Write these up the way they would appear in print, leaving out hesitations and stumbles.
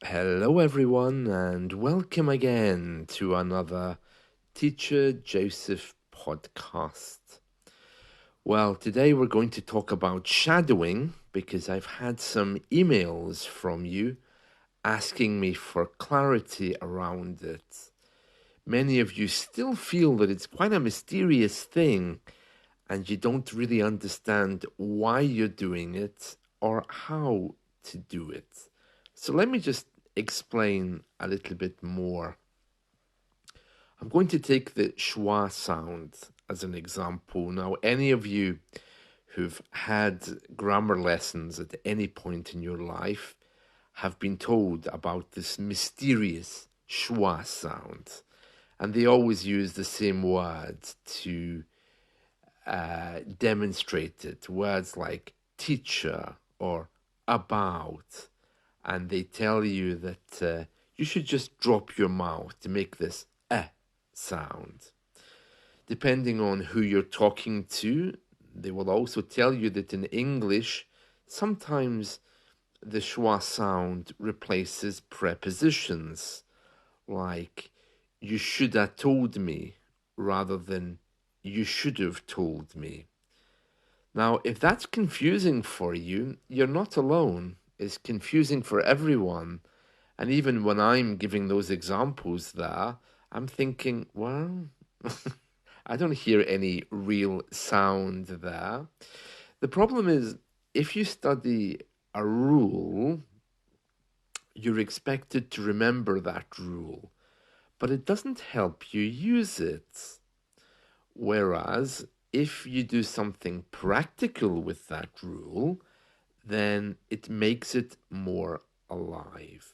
Hello, everyone, and welcome again to another Teacher Joseph podcast. Well, today we're going to talk about shadowing because I've had some emails from you asking me for clarity around it. Many of you still feel that it's quite a mysterious thing and you don't really understand why you're doing it or how to do it. So let me just explain a little bit more. I'm going to take the schwa sound as an example. Now, any of you who've had grammar lessons at any point in your life have been told about this mysterious schwa sound. And they always use the same words to demonstrate it. Words like teacher or about. And they tell you that you should just drop your mouth to make this sound. Depending on who you're talking to, they will also tell you that in English, sometimes the schwa sound replaces prepositions, like you should have told me rather than you should have told me. Now, if that's confusing for you, you're not alone. It's confusing for everyone. And even when I'm giving those examples there, I'm thinking, well, I don't hear any real sound there. The problem is, if you study a rule, you're expected to remember that rule, but it doesn't help you use it. Whereas, if you do something practical with that rule, then it makes it more alive.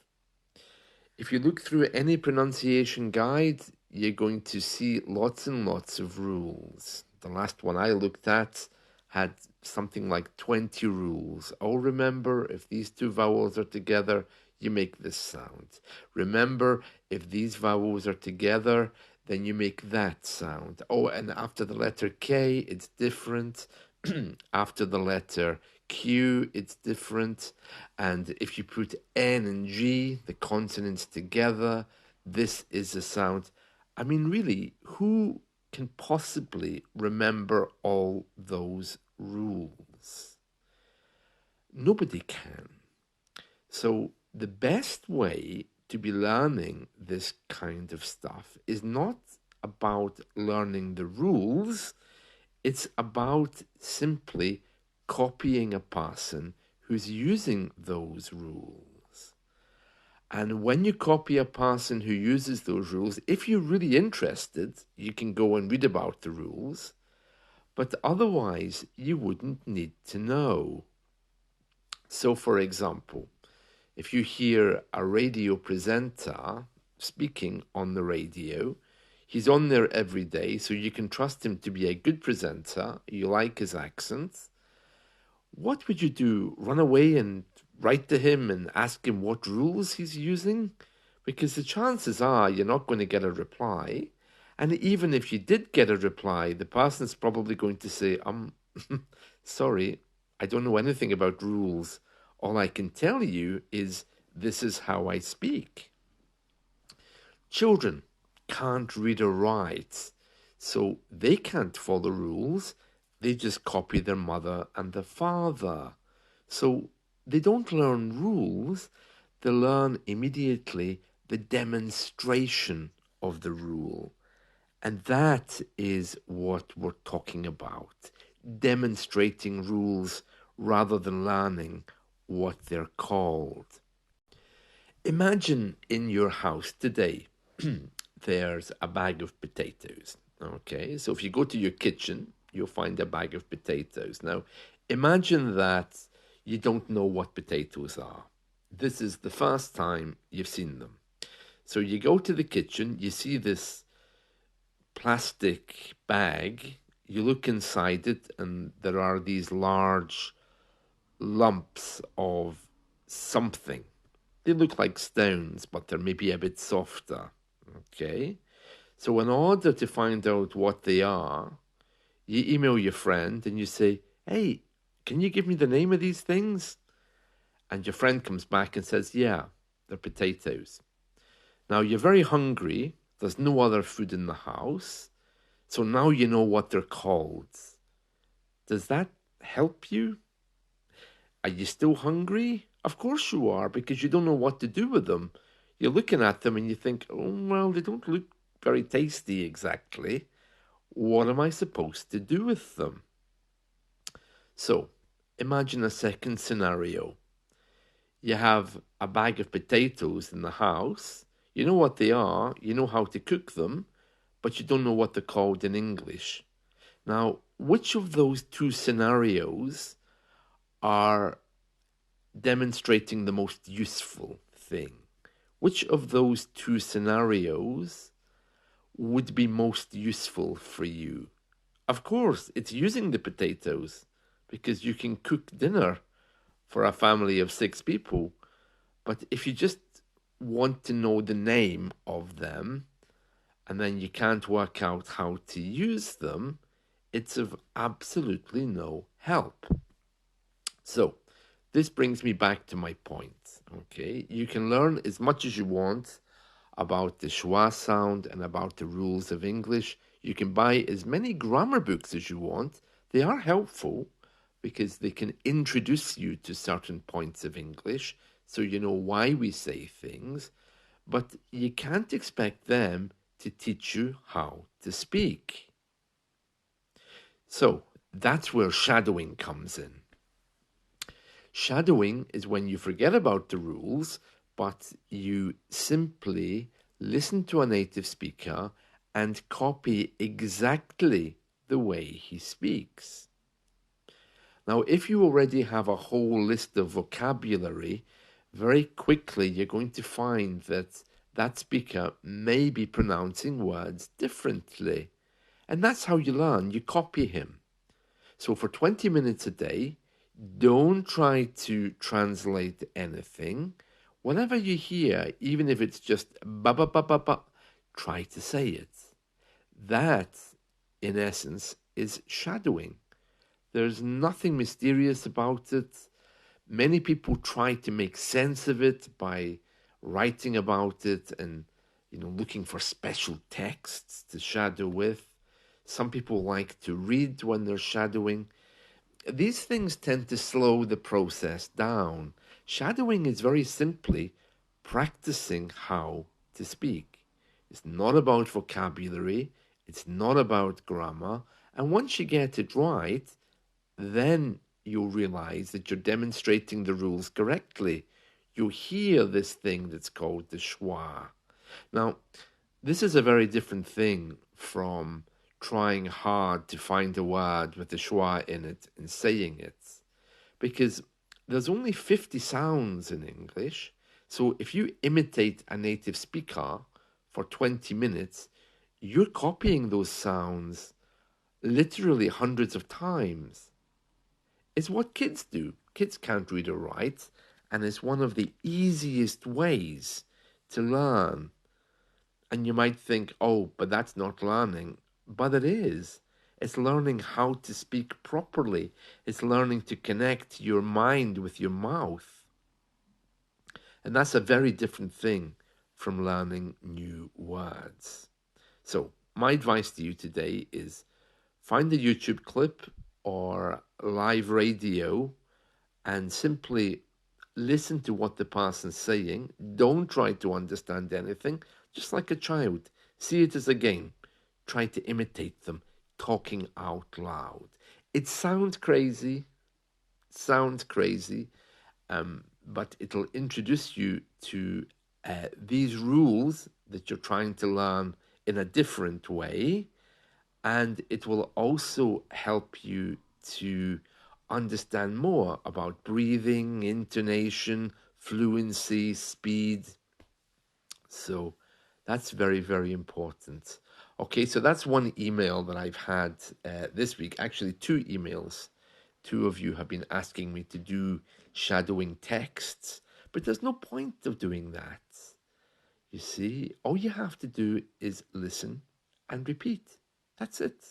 If you look through any pronunciation guide, you're going to see lots and lots of rules. The last one I looked at had something like 20 rules. Oh, remember, if these two vowels are together, you make this sound. Remember, if these vowels are together, then you make that sound. Oh, and after the letter K, it's different. After the letter Q, it's different. And if you put N and G, the consonants together, this is a sound. I mean, really, who can possibly remember all those rules? Nobody can. So the best way to be learning this kind of stuff is not about learning the rules, it's about simply copying a person who's using those rules. And when you copy a person who uses those rules, if you're really interested, you can go and read about the rules, but otherwise you wouldn't need to know. So, for example, if you hear a radio presenter speaking on the radio, he's on there every day, so you can trust him to be a good presenter. You like his accent. What would you do? Run away and write to him and ask him what rules he's using? Because the chances are you're not going to get a reply. And even if you did get a reply, the person's probably going to say, sorry, I don't know anything about rules. All I can tell you is this is how I speak. Children can't read or write, so they can't follow rules. They just copy their mother and their father. So they don't learn rules, they learn immediately the demonstration of the rule. And that is what we're talking about, demonstrating rules rather than learning what they're called. Imagine in your house today, there's a bag of potatoes. Okay, so if you go to your kitchen, you'll find a bag of potatoes. Now, imagine that you don't know what potatoes are. This is the first time you've seen them. So you go to the kitchen, you see this plastic bag, you look inside it, and there are these large lumps of something. They look like stones, but they're maybe a bit softer. Okay? So, in order to find out what they are, you email your friend and you say, hey, can you give me the name of these things? And your friend comes back and says, yeah. They're potatoes. Now you're very hungry. There's no other food in the house. So now you know what they're called. Does that help you? Are you still hungry? Of course you are, because you don't know what to do with them. You're looking at them and you think, oh, well, they don't look very tasty exactly. What am I supposed to do with them? So, imagine a second scenario. You have a bag of potatoes in the house. You know what they are, you know how to cook them, but you don't know what they're called in English. Now, which of those two scenarios are demonstrating the most useful thing? Which of those two scenarios would be most useful for you? Of course, it's using the potatoes because you can cook dinner for a family of 6 people. But if you just want to know the name of them and then you can't work out how to use them, it's of absolutely no help. So, this brings me back to my point. Okay, you can learn as much as you want about the schwa sound and about the rules of English. You can buy as many grammar books as you want. They are helpful because they can introduce you to certain points of English so you know why we say things, but you can't expect them to teach you how to speak. So that's where shadowing comes in. Shadowing is when you forget about the rules, but you simply listen to a native speaker and copy exactly the way he speaks. Now, if you already have a whole list of vocabulary, very quickly you're going to find that that speaker may be pronouncing words differently. And that's how you learn. You copy him. So for 20 minutes a day, don't try to translate anything. Whatever you hear, even if it's just ba ba ba ba ba, try to say it. That, in essence, is shadowing. There's nothing mysterious about it. Many people try to make sense of it by writing about it and looking for special texts to shadow with. Some people like to read when they're shadowing. These things tend to slow the process down. Shadowing is very simply practicing how to speak. It's not about vocabulary, it's not about grammar, and once you get it right, then you'll realize that you're demonstrating the rules correctly. You hear this thing that's called the schwa. Now, this is a very different thing from trying hard to find a word with the schwa in it and saying it, because there's only 50 sounds in English. So if you imitate a native speaker for 20 minutes, you're copying those sounds literally hundreds of times. It's what kids do. Kids can't read or write, and it's one of the easiest ways to learn. And you might think, oh, but that's not learning. But it is. It's learning how to speak properly. It's learning to connect your mind with your mouth. And that's a very different thing from learning new words. So, my advice to you today is find a YouTube clip or live radio and simply listen to what the person's saying. Don't try to understand anything, just like a child. See it as a game. Try to imitate them talking out loud. It sounds crazy, but it'll introduce you to these rules that you're trying to learn in a different way. And it will also help you to understand more about breathing, intonation, fluency, speed. So that's very, very important. Okay, so that's one email that I've had this week. Actually, two emails. Two of you have been asking me to do shadowing texts, but there's no point of doing that. You see, all you have to do is listen and repeat. That's it.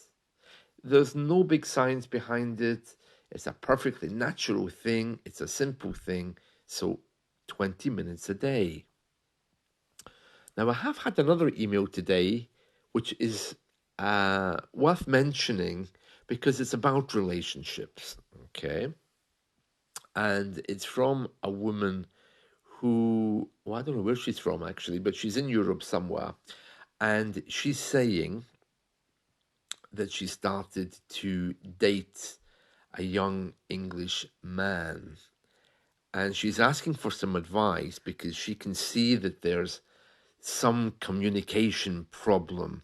There's no big science behind it. It's a perfectly natural thing. It's a simple thing. So 20 minutes a day. Now, I have had another email today, which is worth mentioning because it's about relationships, okay? And it's from a woman who, well, I don't know where she's from actually, but she's in Europe somewhere. And she's saying that she started to date a young English man. And she's asking for some advice because she can see that there's some communication problem,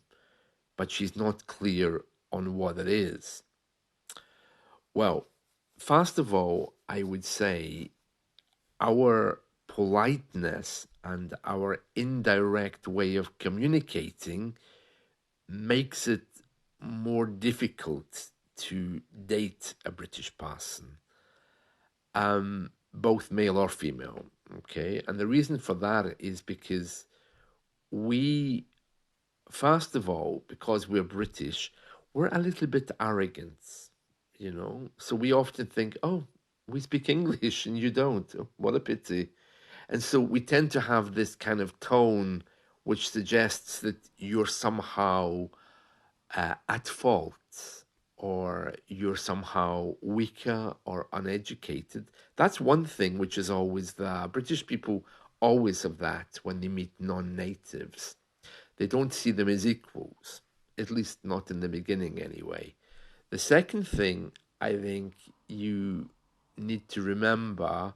but she's not clear on what it is. Well, first of all, I would say our politeness and our indirect way of communicating makes it more difficult to date a British person, both male or female. Okay. And the reason for that is because we, first of all, because we're British, we're a little bit arrogant, you know? So we often think, oh, we speak English and you don't. Oh, what a pity. And so we tend to have this kind of tone which suggests that you're somehow at fault or you're somehow weaker or uneducated. That's one thing which is always there. British people always have that when they meet non natives. They don't see them as equals, at least not in the beginning anyway. The second thing I think you need to remember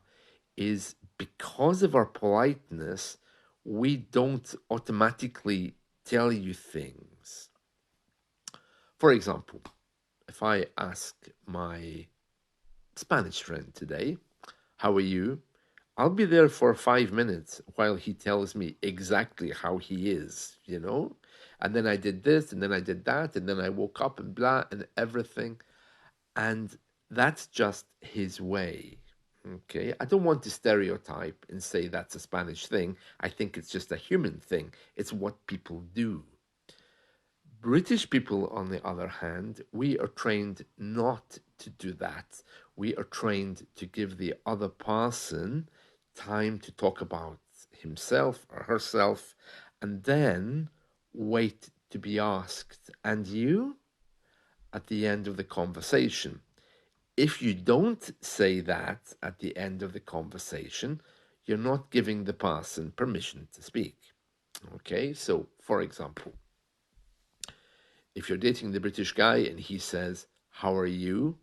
is because of our politeness, we don't automatically tell you things. For example, if I ask my Spanish friend today, how are you? I'll be there for 5 minutes while he tells me exactly how he is, you know? And then I did this, and then I did that, and then I woke up and blah, and everything. And that's just his way. Okay. I don't want to stereotype and say that's a Spanish thing. I think it's just a human thing. It's what people do. British people, on the other hand, we are trained not to do that. We are trained to give the other person time to talk about himself or herself and then wait to be asked. And you? At the end of the conversation. If you don't say that at the end of the conversation, you're not giving the person permission to speak. Okay, so for example, if you're dating the British guy and he says, how are you?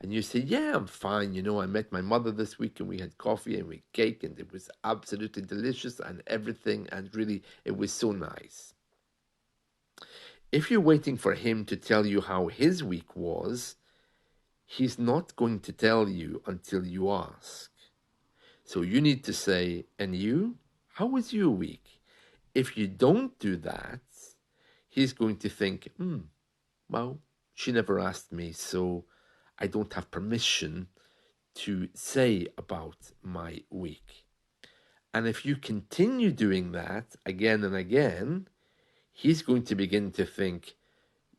And you say, yeah, I'm fine. You know, I met my mother this week and we had coffee and we had cake and it was absolutely delicious and everything. And really, it was so nice. If you're waiting for him to tell you how his week was, he's not going to tell you until you ask. So you need to say, and you? How was your week? If you don't do that, he's going to think, well, she never asked me, so I don't have permission to say about my week. And if you continue doing that again and again, he's going to begin to think,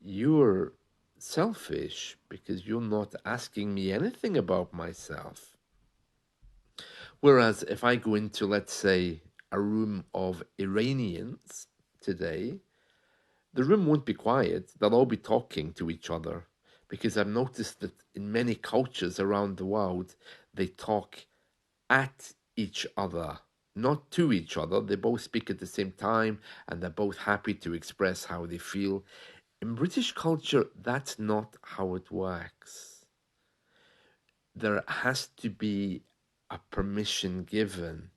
you're selfish because you're not asking me anything about myself. Whereas if I go into, let's say, a room of Iranians today, the room won't be quiet. They'll all be talking to each other because I've noticed that in many cultures around the world, they talk at each other, not to each other. They both speak at the same time and they're both happy to express how they feel. In British culture, that's not how it works. There has to be a permission given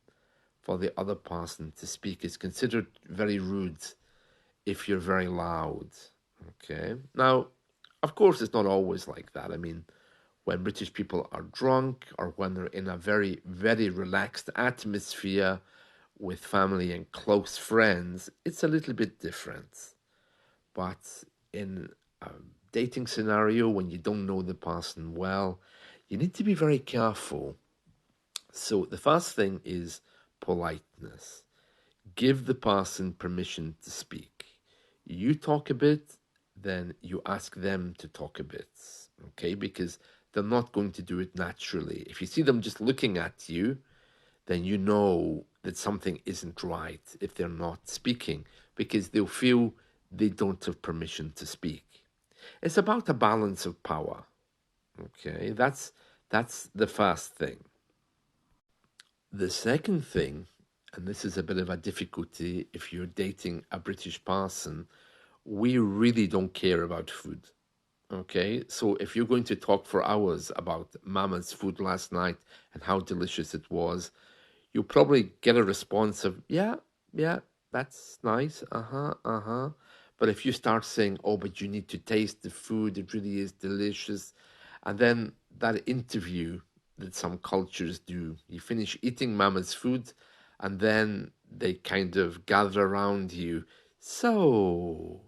for the other person to speak. It's considered very rude if you're very loud. Okay. Now, of course, it's not always like that. I mean, when British people are drunk or when they're in a very, very relaxed atmosphere with family and close friends, it's a little bit different. But in a dating scenario, when you don't know the person well, you need to be very careful. So the first thing is politeness. Give the person permission to speak. You talk a bit, then you ask them to talk a bit, okay? Because they're not going to do it naturally. If you see them just looking at you, then you know that something isn't right if they're not speaking, because they'll feel they don't have permission to speak. It's about a balance of power. Okay, that's the first thing. The second thing, and this is a bit of a difficulty if you're dating a British person, we really don't care about food. Okay, so if you're going to talk for hours about Mama's food last night and how delicious it was, you'll probably get a response of, yeah, yeah, that's nice, uh-huh, uh-huh. But if you start saying, oh, but you need to taste the food, it really is delicious, and then that interview that some cultures do, you finish eating Mama's food, and then they kind of gather around you. So,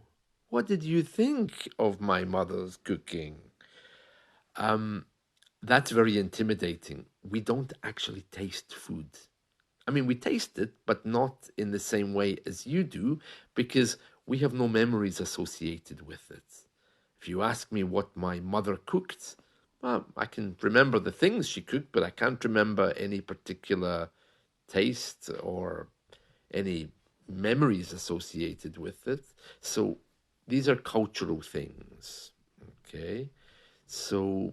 what did you think of my mother's cooking? Um, that's very intimidating. We don't actually taste food. I mean, we taste it, but not in the same way as you do, because we have no memories associated with it. If you ask me what my mother cooked, well, I can remember the things she cooked, but I can't remember any particular taste or any memories associated with it. So these are cultural things. Okay. So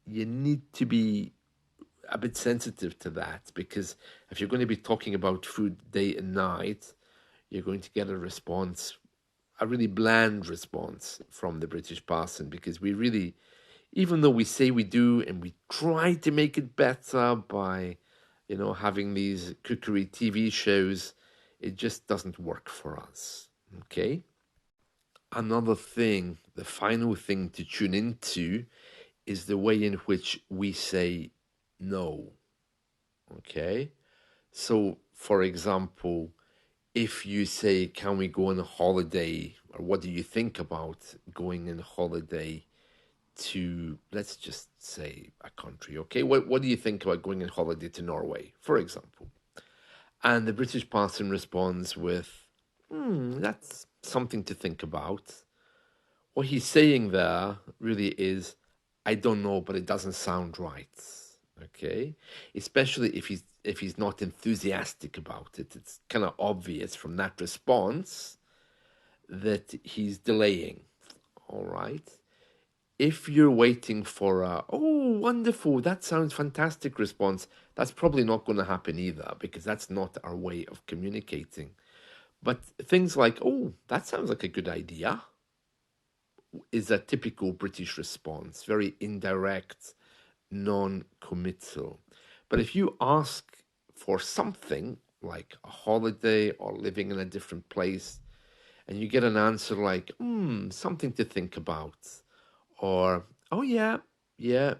you need to be a bit sensitive to that, because if you're going to be talking about food day and night, you're going to get a response, a really bland response from the British person, because we really, even though we say we do and we try to make it better by, having these cookery TV shows, it just doesn't work for us. Okay. Another thing, the final thing to tune into is the way in which we say no. Okay. So, for example, if you say, can we go on a holiday? Or what do you think about going on holiday to, let's just say, a country? Okay. What do you think about going on holiday to Norway, for example? And the British person responds with, that's something to think about. What he's saying there really is, I don't know, but it doesn't sound right. Okay, especially if he's not enthusiastic about it. It's kind of obvious from that response that he's delaying. All right. If you're waiting for a, oh, wonderful, that sounds fantastic response, that's probably not going to happen either, because that's not our way of communicating. But things like, oh, that sounds like a good idea, is a typical British response, very indirect, non committal. But if you ask for something like a holiday or living in a different place, and you get an answer like, something to think about, or, oh, yeah, yeah,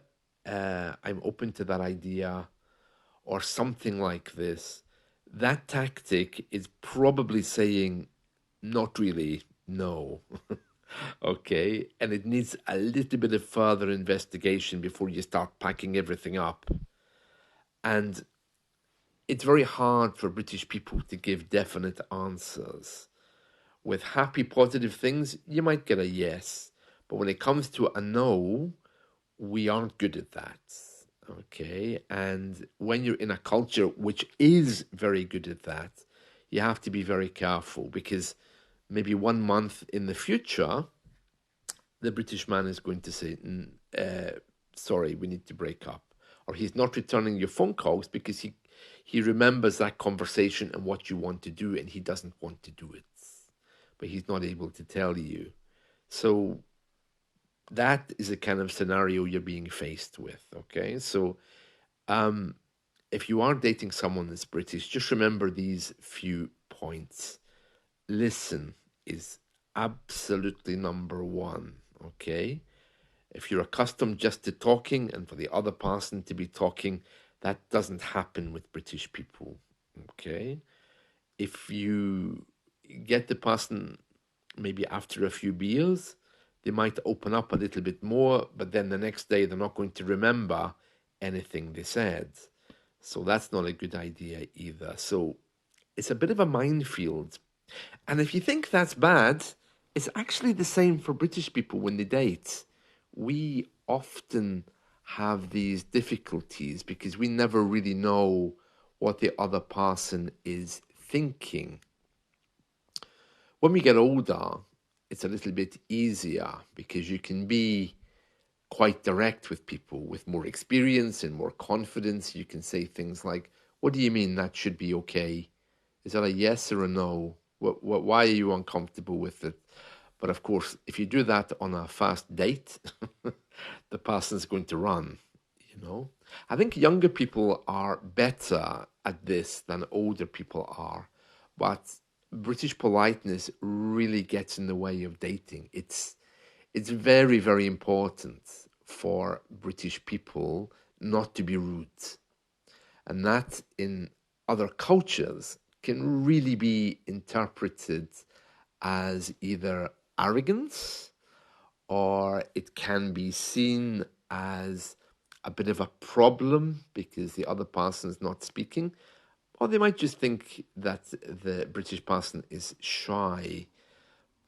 I'm open to that idea, or something like this, that tactic is probably saying, not really, no. Okay, and it needs a little bit of further investigation before you start packing everything up. And it's very hard for British people to give definite answers. With happy, positive things, you might get a yes. But when it comes to a no, we aren't good at that. Okay, and when you're in a culture which is very good at that, you have to be very careful, because maybe 1 month in the future, the British man is going to say, sorry, we need to break up. Or he's not returning your phone calls because he remembers that conversation and what you want to do, and he doesn't want to do it. But he's not able to tell you. So that is a kind of scenario you're being faced with. Okay. So um, if you are dating someone that's British, just remember these few points. Listen is absolutely number one. Okay. If you're accustomed just to talking and for the other person to be talking, that doesn't happen with British people. Okay. If you get the person maybe after a few beers, they might open up a little bit more, but then the next day they're not going to remember anything they said. So that's not a good idea either. So it's a bit of a minefield. And if you think that's bad, it's actually the same for British people when they date. We often have these difficulties because we never really know what the other person is thinking. When we get older, it's a little bit easier because you can be quite direct with people with more experience and more confidence. You can say things like, "What do you mean that should be okay? Is that a yes or a no? Why are you uncomfortable with it?" But of course, if you do that on a first date, the person's going to run, you know? I think younger people are better at this than older people are, but British politeness really gets in the way of dating. It's very, very important for British people not to be rude. And that in other cultures can really be interpreted as either arrogance, or it can be seen as a bit of a problem because the other person is not speaking, or they might just think that the British person is shy.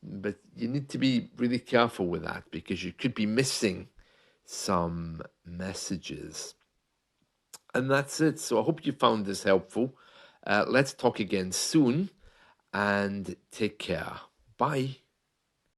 But you need to be really careful with that because you could be missing some messages. And that's it. So I hope you found this helpful. Let's talk again soon and take care. Bye.